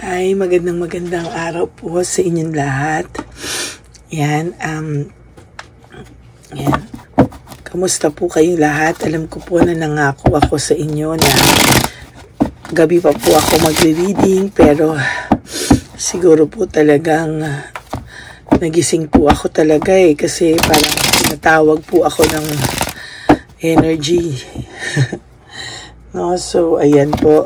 Ay, magandang araw po sa inyong lahat. Yan, yan. Kamusta po kayong lahat? Alam ko po na nangako ako sa inyo na gabi pa po ako magre-reading, pero siguro po talagang nagising po ako talaga kasi parang natawag po ako ng energy. No, so ayan po.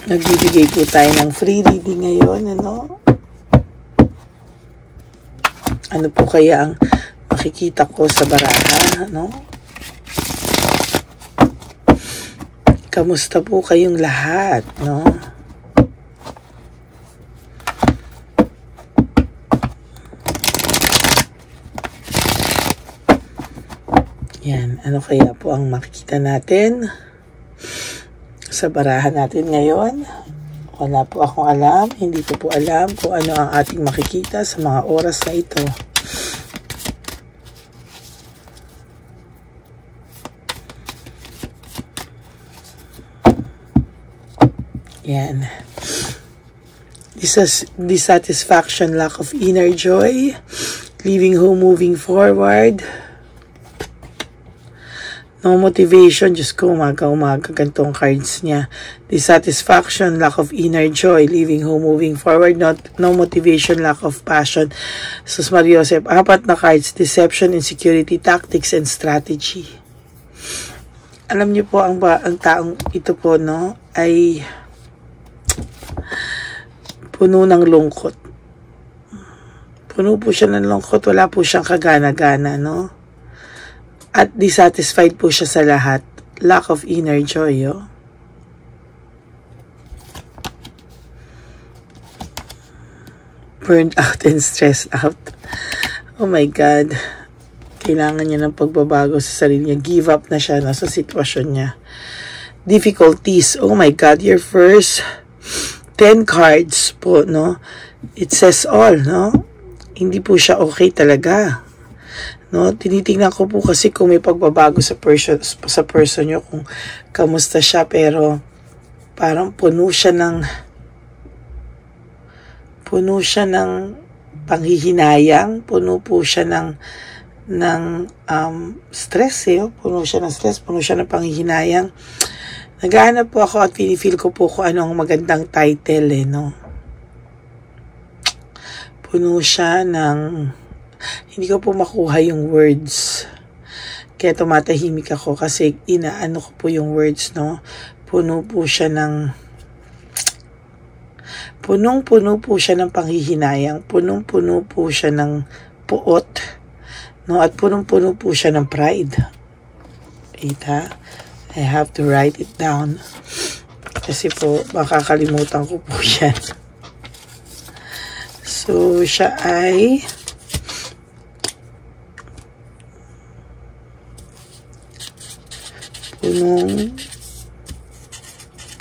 Nagbibigay po tayo ng free reading ngayon, ano? Ano po kaya ang makikita ko sa baraha, no? Kamusta po kayong lahat, no? Yan, ano kaya po ang makikita natin sa barahan natin ngayon? Wala po akong alam, hindi ko po alam kung ano ang ating makikita sa mga oras na ito. Yan. Dissatisfaction, lack of inner joy, leaving home, moving forward. No motivation, Diyos ko, umaga, gantong cards niya. Dissatisfaction, lack of inner joy, leaving home, moving forward, no motivation, lack of passion. Sus Maria Joseph, 4 na cards, deception, insecurity, tactics, and strategy. Alam niyo po, ang taong ito po, no, ay puno ng lungkot. Puno po siya ng lungkot, wala po siyang kagana-gana, no? At dissatisfied po siya sa lahat. Lack of inner joy, oh. Burned out and stressed out. Oh my God. Kailangan niya ng pagbabago sa sarili niya. Give up na siya sa sitwasyon niya. Difficulties. Oh my God. Your first 10 cards po, no? It says all, no? Hindi po siya okay talaga. No, tinitingnan ko po kasi kung may pagbabago sa person nyo, kung kamusta siya, pero parang puno siya ng panghihinayang, puno po siya ng stress, puno siya ng stress, puno siya ng panghihinayang. Naghahanap po ako at pinifeel ko po kung ano ang magandang title, no. Puno siya ng, hindi ko po makuha yung words. Kaya tumatahimik ako kasi inaano ko po yung words, no. Puno po siya ng punong-puno po siya ng panghihinayang, punong-puno po siya ng puot, no, at punong-puno po siya ng pride. Ita, I have to write it down kasi po makakalimutan ko po yan. So siya ay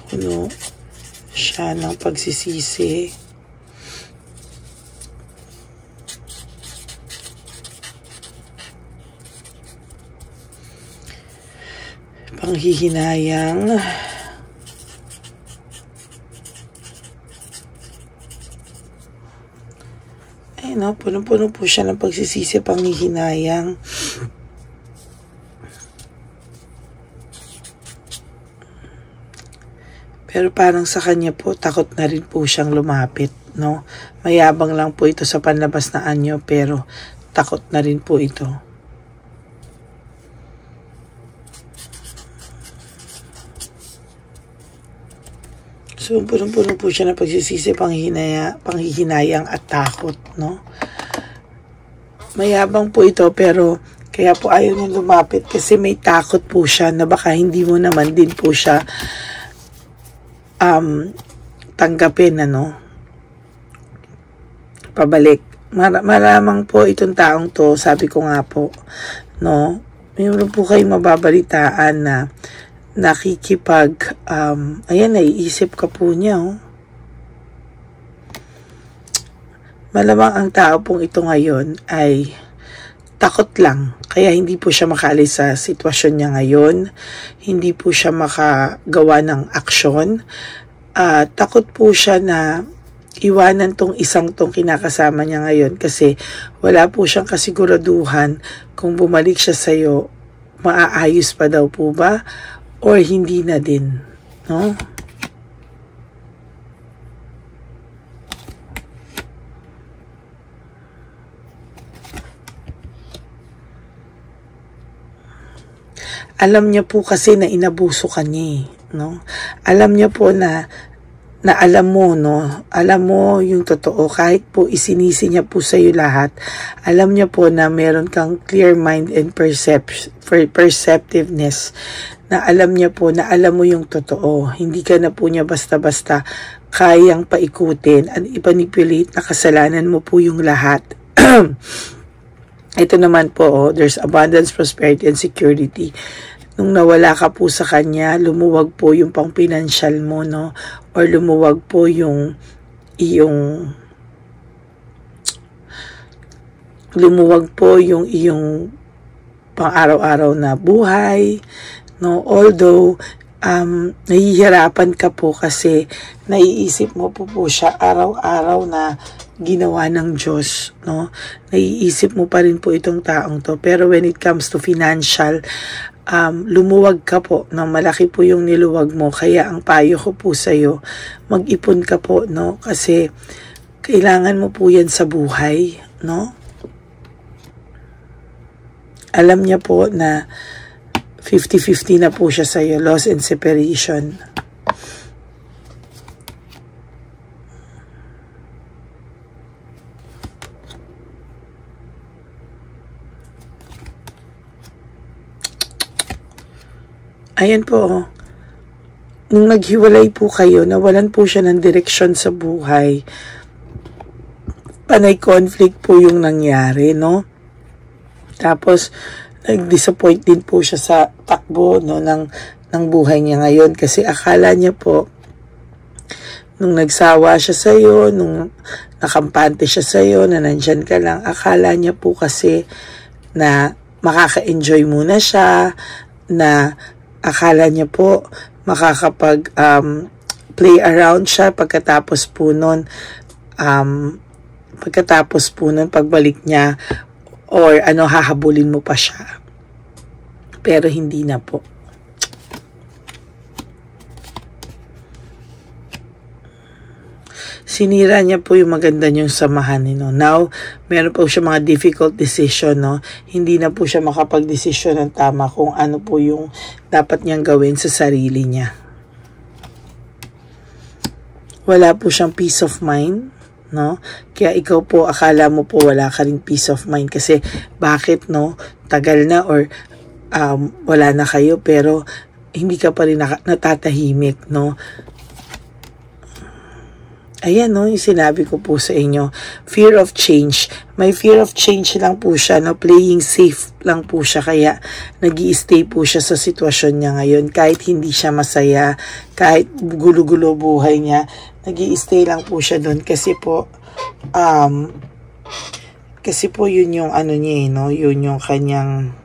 puno siya ng pagsisisi. Panghihinayang. Ay no, puno-puno po siya ng pagsisisi, panghihinayang. Pero parang sa kanya po, takot na rin po siyang lumapit, no? Mayabang lang po ito sa panlabas na anyo, pero takot na rin po ito. So, puno-puno po siya ng pagsisisi, panghihinayang at takot, no? Mayabang po ito, pero kaya po ayaw niya lumapit kasi may takot po siya na baka hindi mo naman din po siya tanggapin, ano, pabalik. Malamang po itong taong to, sabi ko nga po, no, mayroon po kayong mababalitaan na ayan, naiisip ka po niya, oh. Malamang ang tao pong ito ngayon ay takot lang. Kaya hindi po siya makaalis sa sitwasyon niya ngayon. Hindi po siya makagawa ng aksyon. Takot po siya na iwanan tong isang tong kinakasama niya ngayon kasi wala po siyang kasiguraduhan kung bumalik siya sa'yo, maaayos pa daw po ba or hindi na din, no? Alam niya po kasi na inabuso ka niya, no? Alam niya po na alam mo, no? Alam mo yung totoo, kahit po isinisi niya po sa iyo lahat, alam niya po na meron kang clear mind and perceptiveness, na alam niya po na alam mo yung totoo. Hindi ka na po niya basta-basta kayang paikutin at ipanipulate na kasalanan mo po yung lahat. Ito naman po, there's abundance, prosperity, and security. Nung nawala ka po sa kanya, lumuwag po yung pang-financial mo, no? Or lumuwag po yung iyong pang-araw-araw na buhay, no? Although, nahihirapan ka po kasi naiisip mo po siya araw-araw na ginawa ng Diyos, no? Naiisip mo pa rin po itong taong to. Pero when it comes to financial, lumuwag ka po, no? Malaki po yung niluwag mo. Kaya ang payo ko po sa'yo, mag-ipon ka po, no? Kasi kailangan mo po yan sa buhay, no? Alam niya po na 50-50 na po siya sa'yo, loss and separation. Ayan po, nung naghiwalay po kayo, nawalan po siya ng direksyon sa buhay. Panay conflict po yung nangyari, no? Tapos, nag-disappoint din po siya sa takbo, no, ng buhay niya ngayon. Kasi akala niya po, nung nagsawa siya sa'yo, nung nakampante siya sa'yo, na nandyan ka lang, akala niya po kasi na makaka-enjoy muna siya, na akala niya po makakapag play around siya pagkatapos po nun pagbalik niya or hahabulin mo pa siya. Pero hindi na po. Sinira niya po yung maganda niyong samahan, no? Now, meron po siya mga difficult decision, no? Hindi na po siya makapag-desisyon ng tama kung ano po yung dapat niyang gawin sa sarili niya. Wala po siyang peace of mind, no? Kaya ikaw po, akala mo po wala ka ring peace of mind kasi bakit, no? Tagal na or wala na kayo pero hindi ka pa rin natatahimik, no? Ayan, no, yung sinabi ko po sa inyo. Fear of change. May fear of change lang po siya, no? Playing safe lang po siya. Kaya nag-i-stay po siya sa sitwasyon niya ngayon. Kahit hindi siya masaya, kahit gulo-gulo buhay niya, nag-i-stay lang po siya doon. Kasi po, yun yung ano niya, no? Yun yung kanyang,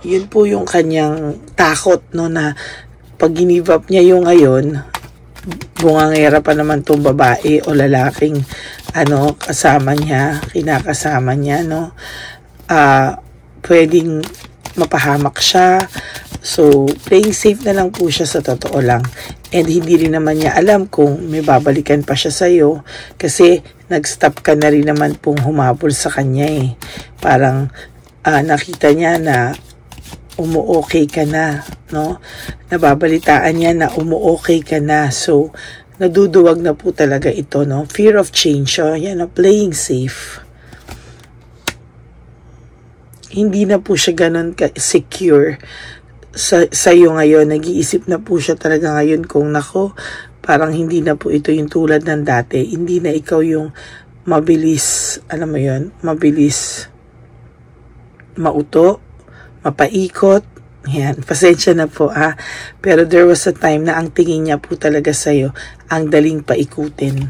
yun po yung kanyang takot, no, na pag give up niya yung ngayon, bungangera pa naman tong babae o lalaking kasama niya, kinakasama niya, no? Pwedeng mapahamak siya. So, playing safe na lang po siya sa totoo lang. And hindi rin naman niya alam kung may babalikan pa siya sa'yo kasi nag-stop ka na rin naman pong humabol sa kanya eh. Parang nakita niya na umu-okay ka na, no? Nababalitaan niya na umu-okay ka na. So, naduduwag na po talaga ito, no? Fear of change, yan, playing safe. Hindi na po siya ganun secure sa iyo ngayon. Nag-iisip na po siya talaga ngayon kung nako, parang hindi na po ito yung tulad ng dati. Hindi na ikaw yung mabilis, alam mo yun, mabilis mauto, mapaikot. Yan, pasensya na po pero there was a time na ang tingin niya po talaga sa'yo ang daling paikutin.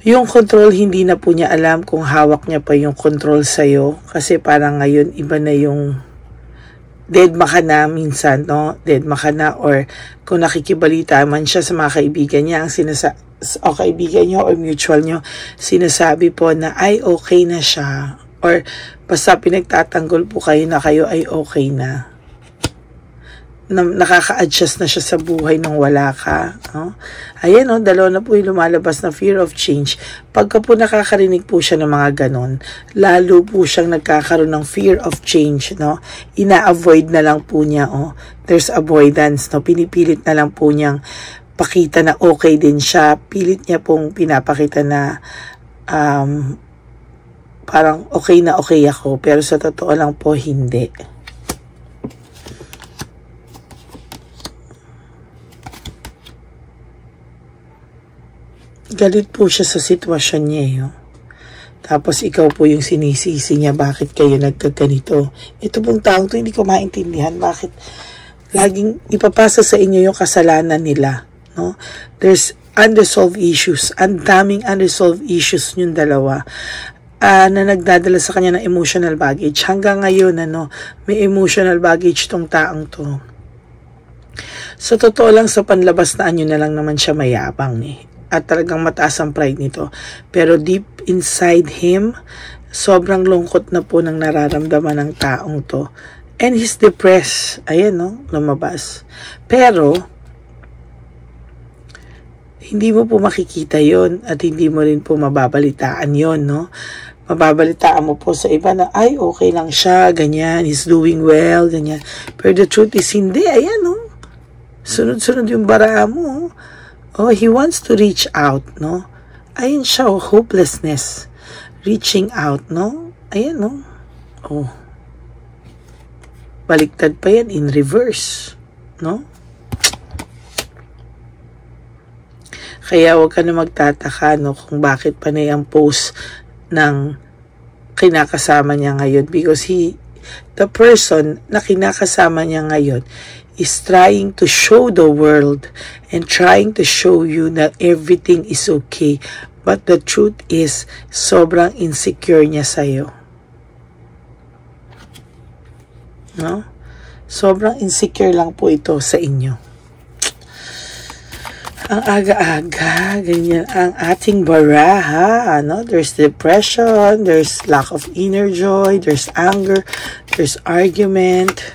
Yung control, hindi na po niya alam kung hawak niya pa yung control sa'yo. Kasi parang ngayon, iba na yung deadma ka na minsan, no? Deadma ka na, or kung nakikibalita man siya sa mga kaibigan niya, o kaibigan niyo or mutual niyo, sinasabi po na ay okay na siya. Or basta pinagtatanggol po kayo na kayo ay okay na. Nakaka-adjust na siya sa buhay nang wala ka. No? Ayan, no? Dalawa na po yung lumalabas na fear of change. Pagka po nakakarinig po siya ng mga ganon, lalo po siyang nagkakaroon ng fear of change. No? Ina-avoid na lang po niya. Oh. There's avoidance. No? Pinipilit na lang po niyang pakita na okay din siya. Pilit niya pong pinapakita na parang okay na okay ako. Pero sa totoo lang po, hindi. Galit po siya sa sitwasyon niya. Yo. Tapos ikaw po yung sinisisi niya, bakit kayo nagkaganito. Ito pong taong to, hindi ko maintindihan bakit laging ipapasa sa inyo yung kasalanan nila. No? There's unresolved issues. Ang daming unresolved issues yung dalawa. Na nagdadala sa kanya ng emotional baggage. Hanggang ngayon, may emotional baggage tong taong to. Sa totoo lang, sa panlabas na anyo na lang naman siya mayabang eh. At talagang mataas ang pride nito. Pero deep inside him, sobrang lungkot na po ng nararamdaman ng taong to. And he's depressed. Ayan, no? Lumabas. Pero, hindi mo po makikita yon at hindi mo rin po mababalitaan yon, no? Mababalitaan mo po sa iba na, ay, okay lang siya, ganyan, he's doing well, ganyan. Pero the truth is, hindi. Ayan, no? Sunod-sunod yung bara mo, oh, he wants to reach out, no? Ayun siya, oh, hopelessness. Reaching out, no? Ayan, no? Oh. Baliktad pa yan in reverse, no? Kaya huwag ka na magtataka, no, kung bakit panay ang post ng kinakasama niya ngayon. Because the person na kinakasama niya ngayon is trying to show the world and trying to show you that everything is okay. But the truth is, sobrang insecure niya sa'yo. No? Sobrang insecure lang po ito sa inyo. Ang aga-aga, ganyan ang ating baraha. No? There's depression, there's lack of inner joy, there's anger, there's argument,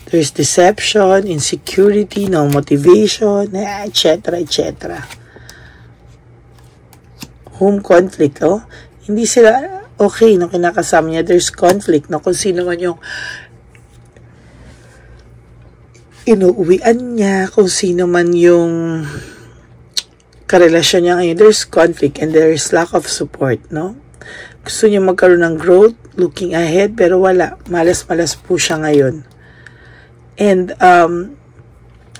there's deception, insecurity, no motivation, etc. etc. Home conflict, oh. Hindi sila okay no kinakasama niya. There's conflict, no, kung sino man yung inuuwian niya, kung sino man yung karelasyon niya ngayon. There's conflict and there's lack of support, no. Gusto niya magkaroon ng growth, looking ahead, pero wala. Malas-malas po siya ngayon. And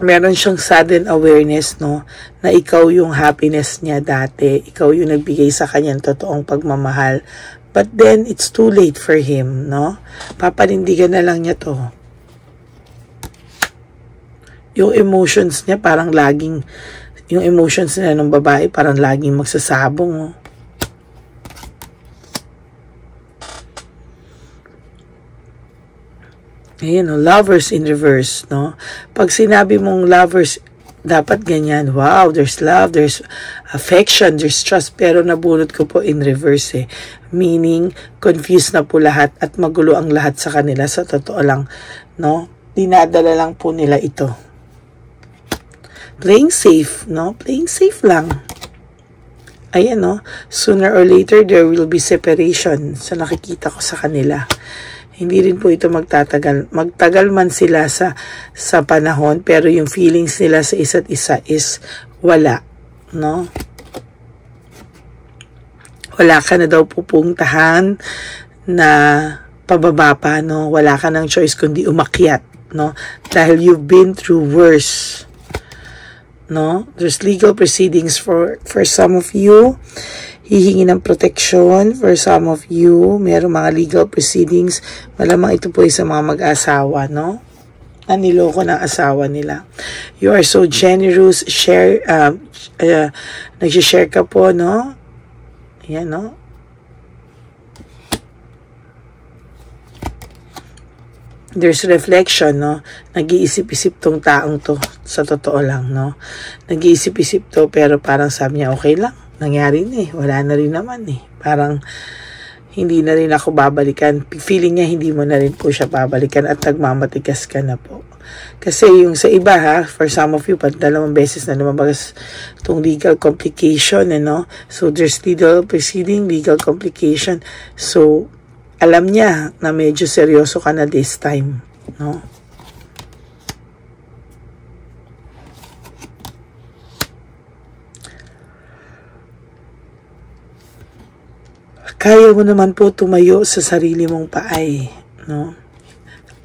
meron siyang sudden awareness, no, na ikaw yung happiness niya dati. Ikaw yung nagbigay sa kanyang totoong pagmamahal. But then, it's too late for him, no? Papanindigan na lang niya to. Yung emotions niya parang laging, yung emotions niya ng babae parang laging magsasabong, oh. Ayan, no? Lovers in reverse, no? Pag sinabi mong lovers, dapat ganyan. Wow, there's love, there's affection, there's trust. Pero nabunot ko po in reverse, eh. Meaning, confused na po lahat at magulo ang lahat sa kanila. Sa totoo lang, no? Dinadala lang po nila ito. Playing safe, no? Playing safe lang. Ayan, no? Sooner or later, there will be separation. So, nakikita ko sa kanila. Hindi rin po ito magtatagal. Magtagal man sila sa panahon, pero yung feelings nila sa isa't isa is wala, no? Wala ka na daw pupuntahan na pababa pa, no? Wala ka ng choice kundi umakyat, no? Dahil you've been through worse, no? There's legal proceedings for some of you. Hihingi ng protection for some of you. Merong mga legal proceedings. Malamang ito po ay sa mga mag-asawa, no? Niloko ng asawa nila. You are so generous. Share, nag-share ka po, no? Yan, no? There's reflection, no? Nag-iisip-isip tong taong to, sa totoo lang, no? Nag-iisip-isip to, pero parang sabi niya, okay lang. Nangyari na eh. Wala na rin naman eh. Parang, hindi na rin ako babalikan. Feeling niya, hindi mo na rin po siya babalikan at nagmamatigas ka na po. Kasi yung sa iba ha, for some of you, pag 2 beses na lumabas itong legal complication, no? So, there's legal proceeding, legal complication. So, alam niya na medyo seryoso ka na this time, no? Kaya mo naman po tumayo sa sarili mong paay, no?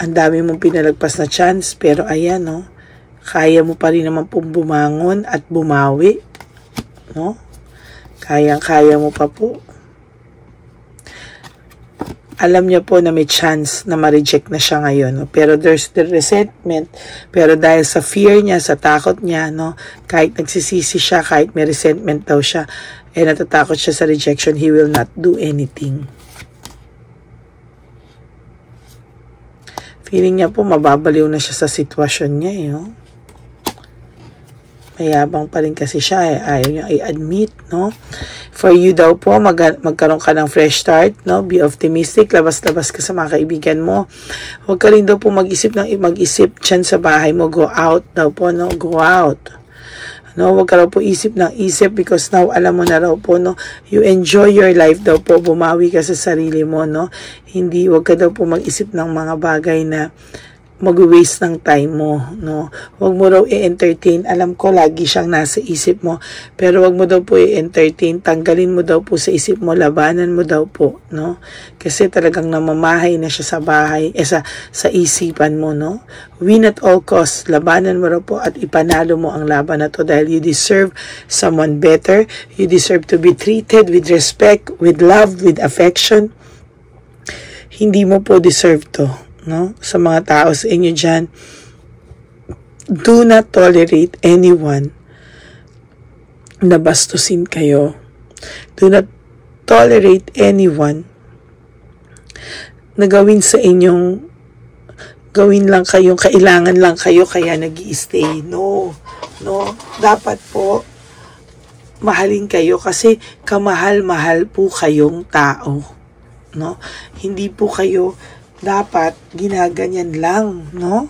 Ang dami mong pinalagpas na chance, pero ayan, no? Kaya mo pa rin naman pong bumangon at bumawi, no? Kayang-kaya mo pa po. Alam niya po na may chance na ma-reject na siya ngayon, no? Pero there's the resentment, pero dahil sa fear niya, sa takot niya, no? Kahit nagsisisi siya, kahit may resentment daw siya, natatakot siya sa rejection, he will not do anything. Feeling niya po, mababaliw na siya sa sitwasyon niya, no? Mayabang pa rin kasi siya, ayaw niya i-admit, no? For you daw po, magkaroon ka ng fresh start, no? Be optimistic, labas-labas ka sa mga kaibigan mo. Huwag ka rin daw po mag-isip dyan sa bahay mo, go out daw po, no? Go out. No, huwag ka raw po isip ng isip because now alam mo na raw po, no? You enjoy your life daw po, bumawi ka sa sarili mo, no? Hindi, huwag ka daw po mag-isip ng mga bagay na mag-waste ng time mo, no? Huwag mo raw i-entertain. Alam ko, lagi siyang nasa isip mo. Pero huwag mo daw po i-entertain. Tanggalin mo daw po sa isip mo. Labanan mo daw po, no? Kasi talagang namamahay na siya sa bahay, sa isipan mo, no? Win at all costs. Labanan mo raw po at ipanalo mo ang laban na to dahil you deserve someone better. You deserve to be treated with respect, with love, with affection. Hindi mo po deserve to, no? Sa mga tao sa inyo dyan, do not tolerate anyone na bastusin kayo. Do not tolerate anyone na gawin sa inyong, gawin lang kayong, kailangan lang kayo kaya nag-i-stay. No, no. Dapat po mahalin kayo kasi kamahal-mahal po kayong tao, no? Hindi po kayo dapat ginaganyan lang, no?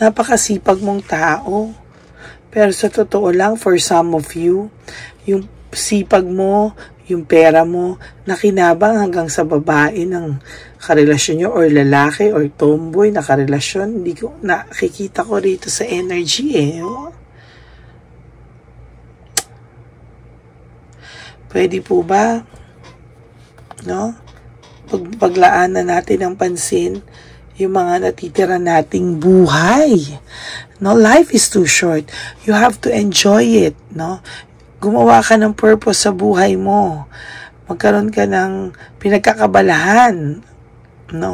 Napakasipag mong tao. Pero sa totoo lang, for some of you, yung sipag mo, yung pera mo, nakinabang hanggang sa babae ng karelasyon nyo or lalaki or tomboy na karelasyon. Hindi ko nakikita ko rito sa energy eh. Oh. Pwede po ba, no? Paglaanan natin ng pansin yung mga natitira nating buhay. No, life is too short. You have to enjoy it, no? Gumawa ka ng purpose sa buhay mo. Magkaroon ka ng pinagkakabalahan, no?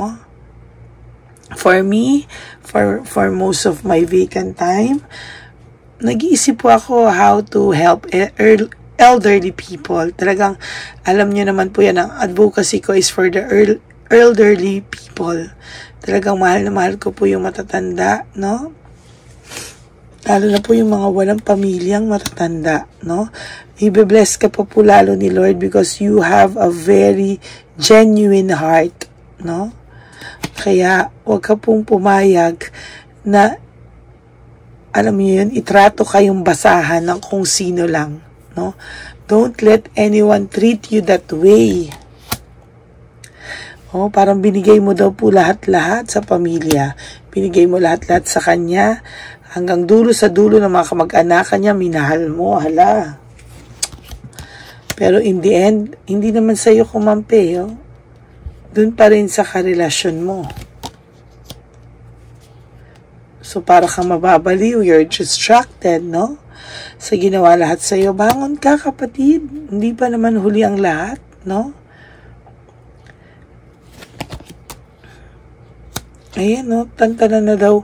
For me, for most of my vacant time, nag-iisip po ako how to help elderly people. Talagang, alam nyo naman po yan, ang advocacy ko is for the elderly people. Talagang mahal na mahal ko po yung matatanda, no? Lalo na po yung mga walang pamilyang matatanda, no? I-bless ka po lalo ni Lord because you have a very genuine heart, no? Kaya, huwag ka pong pumayag na, alam niyo yun, itrato kayong basahan ng kung sino lang. No? Don't let anyone treat you that way. Oh, parang binigay mo daw po lahat-lahat sa pamilya. Binigay mo lahat-lahat sa kanya. Hanggang dulo sa dulo ng mga kamag-anakan niya, minahal mo. Hala. Pero in the end, hindi naman sa'yo kumampi. Oh. Doon pa rin sa karelasyon mo. So, para kang mababaliw, you're distracted, no? Sa ginawa lahat sa iyo. Bangon ka, kapatid. Hindi pa naman huli ang lahat, no? Ayan, no? Tantanan na daw.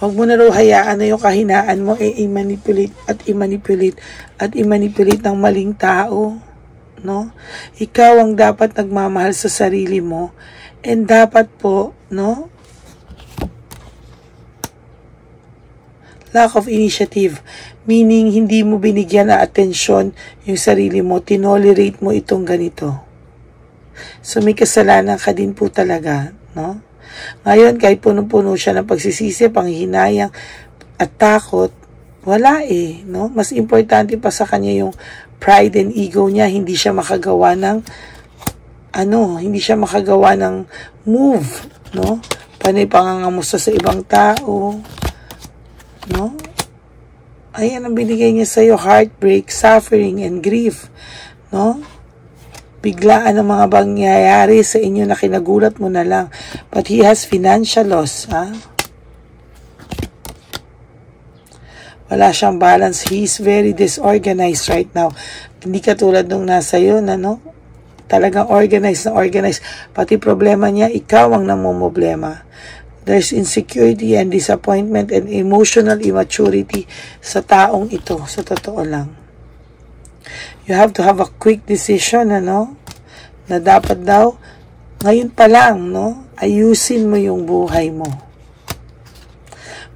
Huwag mo na raw hayaan na yung kahinaan mo i-manipulate at i-manipulate at i-manipulate ng maling tao, no? Ikaw ang dapat nagmamahal sa sarili mo, and dapat po, no? Lack of initiative, meaning hindi mo binigyan na atensyon yung sarili mo, tinolerate mo itong ganito. So may kasalanan ka din po talaga, no? Ngayon, kahit puno-puno siya ng pagsisisi, panghihinayang at takot, wala no? Mas importante pa sa kanya yung pride and ego niya, hindi siya makagawa ng hindi siya makagawa ng move, no? Panay pangangamusta sa ibang tao, no? Ayan ang binigay niya sa'yo, heartbreak, suffering, and grief, no? Biglaan ang mga pangyayari sa inyo na kinagulat mo na lang. But he has financial loss, ha? Wala siyang balance. He's very disorganized right now. Hindi katulad nung nasa iyo na, no? Talagang organized na organized. Pati problema niya, ikaw ang namumblema. There's insecurity and disappointment and emotional immaturity sa taong ito. Sa totoo lang. You have to have a quick decision, na dapat daw, ngayon pa lang, no? Ayusin mo yung buhay mo.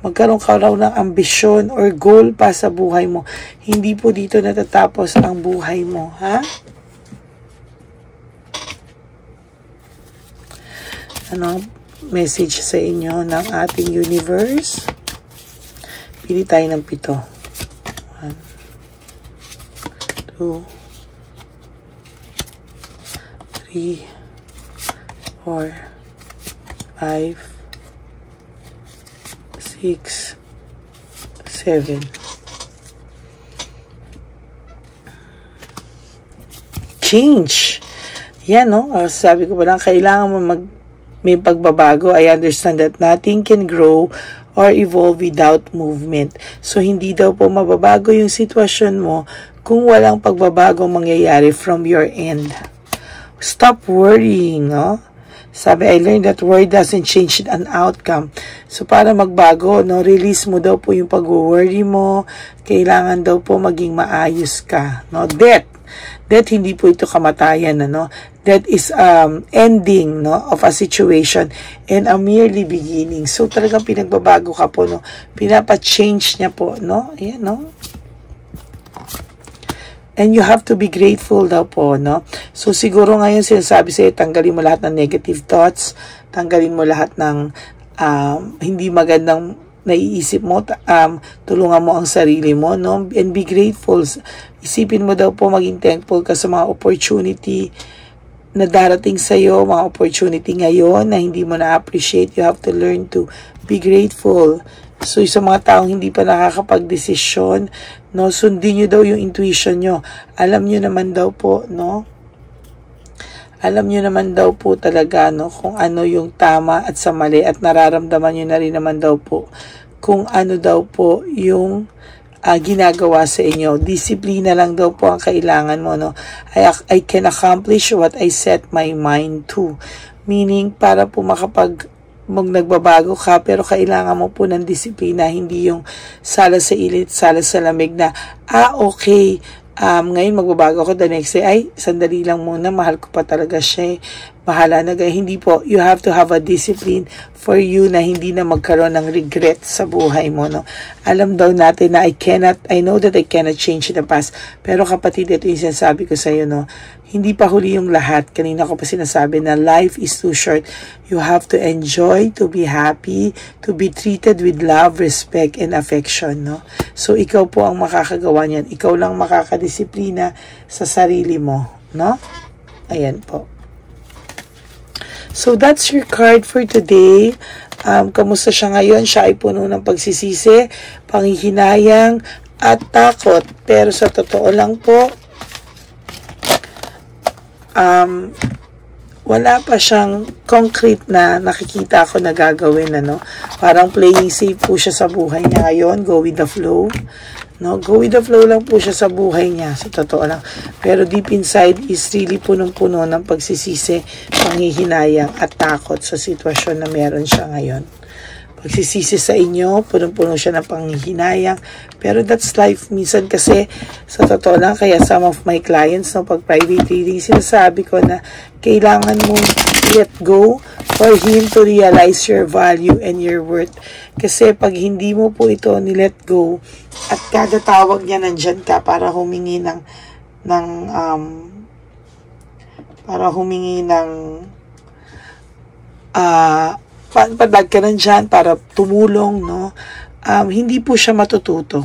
Magkaroon ka raw ng ambisyon or goal pa sa buhay mo. Hindi po dito natatapos ang buhay mo, ha? Ano message sa inyo ng ating universe? Pili tayo ng 7. 2, 3, 4, 5, 6, 7. Change. Yan, no? Sabi ko pa lang, kailangan mo may pagbabago. I understand that nothing can grow or evolve without movement. So, hindi daw po mababago yung sitwasyon mo kung walang pagbabago mangyayari from your end. Stop worrying, no? Sabi, I learned that worry doesn't change an outcome. So, para magbago, no, release mo daw po yung pag-worry mo. Kailangan daw po maging maayos ka, no? Death, hindi po ito kamatayan, no? That is ending, no, of a situation and a merely beginning. So, talagang pinagbabago ka po, no? Pinapa-change niya po, no? Ayan, no? And you have to be grateful daw po, no? So, siguro ngayon sinasabi sa'yo, tanggalin mo lahat ng negative thoughts, tanggalin mo lahat ng hindi magandang naiisip mo, tulungan mo ang sarili mo, no? And be grateful. Isipin mo daw po, maging thankful ka sa mga opportunity na darating sa'yo, mga opportunity ngayon na hindi mo na-appreciate. You have to learn to be grateful. So, sa mga taong hindi pa nakakapag-desisyon, no, sundin nyo daw yung intuition nyo. Alam nyo naman daw po, no? Alam nyo naman daw po talaga, no, kung ano yung tama at sa mali, at nararamdaman nyo na rin naman daw po kung ano daw po yung ginagawa sa inyo. Disiplina lang daw po ang kailangan mo, no? I can accomplish what I set my mind to. Meaning, para po nagbabago ka, pero kailangan mo po ng disiplina, hindi yung sala sa ilit, sala sa lamig na, okay, ngayon magbabago ako, the next day, ay, sandali lang muna, mahal ko pa talaga siya, bahala na, hindi po. You have to have a discipline for you na hindi na magkaroon ng regret sa buhay mo, no? Alam daw natin na I know that I cannot change the past, pero kapatid, ito yung sinasabi ko sa iyo, no? Hindi pa huli yung lahat. Kanina ko pa sinasabi na life is too short. You have to enjoy, to be happy, to be treated with love, respect, and affection, no? So, ikaw po ang makakagawa niyan. Ikaw lang makakadisiplina sa sarili mo, no? Ayan po. So, that's your card for today. Kamusta siya ngayon? Siya ay puno ng pagsisisi, panghihinayang, at takot. Pero sa totoo lang po, wala pa siyang concrete na nakikita ako na gagawin, ano? Parang playing safe po siya sa buhay niya ngayon. Go with the flow. No? Go with the flow lang po siya sa buhay niya. Sa totoo lang. Pero deep inside is really punong-puno ng pagsisisi, panghihinayang at takot sa sitwasyon na meron siya ngayon. pagsisisi sa inyo, punong-puno siya ng panghihinayang. Pero that's life. Minsan kasi, sa totoo lang, kaya some of my clients, no, pag private reading, sinasabi ko na kailangan mo let go for him to realize your value and your worth. Kasi pag hindi mo po ito ni-let go, at kada tawag niya nandyan ka para humingi padag ka nandyan para tumulong, no? Hindi po siya matututo,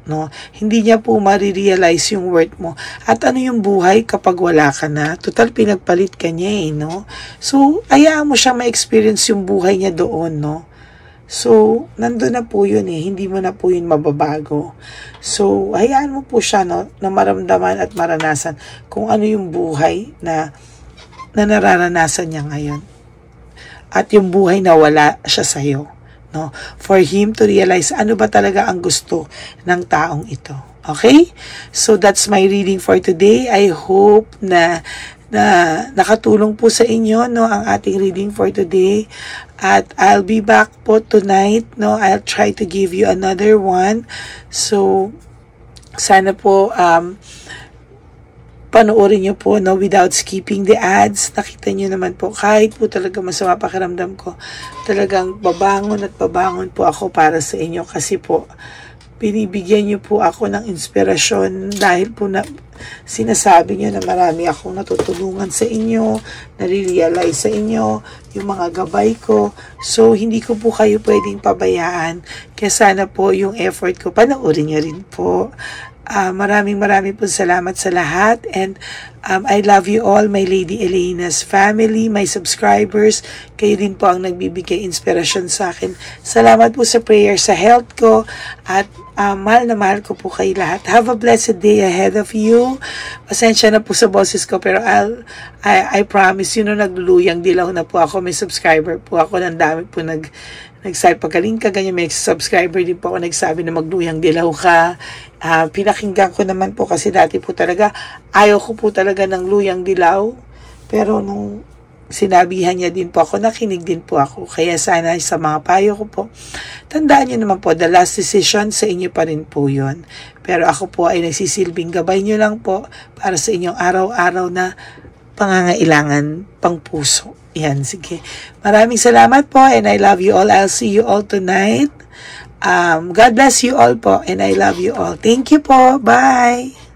no? Hindi niya po marirealize yung worth mo. At ano yung buhay kapag wala ka na? Total, pinagpalit ka niya, no? So, hayaan mo siya ma-experience yung buhay niya doon, no? So, nandun na po yun, hindi mo na po yun mababago. So, hayaan mo po siya, no, na maramdaman at maranasan kung ano yung buhay na nararanasan niya ngayon. At yung buhay na wala siya sa'yo, no? For him to realize ano ba talaga ang gusto ng taong ito. Okay? So, that's my reading for today. I hope na nakatulong po sa inyo, no, ang ating reading for today. At I'll be back po tonight, no? I'll try to give you another one. So, sana po, panoorin nyo po, no, without skipping the ads. Nakita nyo naman po, kahit po talaga masama pakiramdam ko, talagang babangon at babangon po ako para sa inyo kasi po, binibigyan nyo po ako ng inspirasyon dahil po na sinasabi nyo na marami akong natutulungan sa inyo, nare-realize sa inyo, yung mga gabay ko. So, hindi ko po kayo pwedeng pabayaan. Kaya sana po yung effort ko, panoorin nyo rin po. Maraming po salamat sa lahat, and I love you all, my Lady Elena's family, my subscribers. Kayo din po ang nagbibigay inspirasyon sa akin. Salamat po sa prayer sa health ko, at mahal na mahal ko po kayo lahat. Have a blessed day ahead of you. Pasensya na po sa boses ko, pero I promise you, no, nagluluyang dilaw na po ako. May subscriber po ako, ng dami po nagsabi, pagaling ka, ganyan, may subscriber din po ako nagsabi na magluyang dilaw ka. Pinakinggan ko naman po kasi dati po talaga, ayaw ko po talaga ng luyang dilaw. Pero nung sinabihan niya din po ako, nakinig din po ako. Kaya sana sa mga payo ko po, tandaan niyo naman po, the last decision sa inyo pa rin po yun. Pero ako po ay nagsisilbing gabay niyo lang po para sa inyong araw-araw na pangangailangan pang puso. Yan, sige. Maraming salamat po, and I love you all. I'll see you all tonight. God bless you all po, and I love you all. Thank you po. Bye!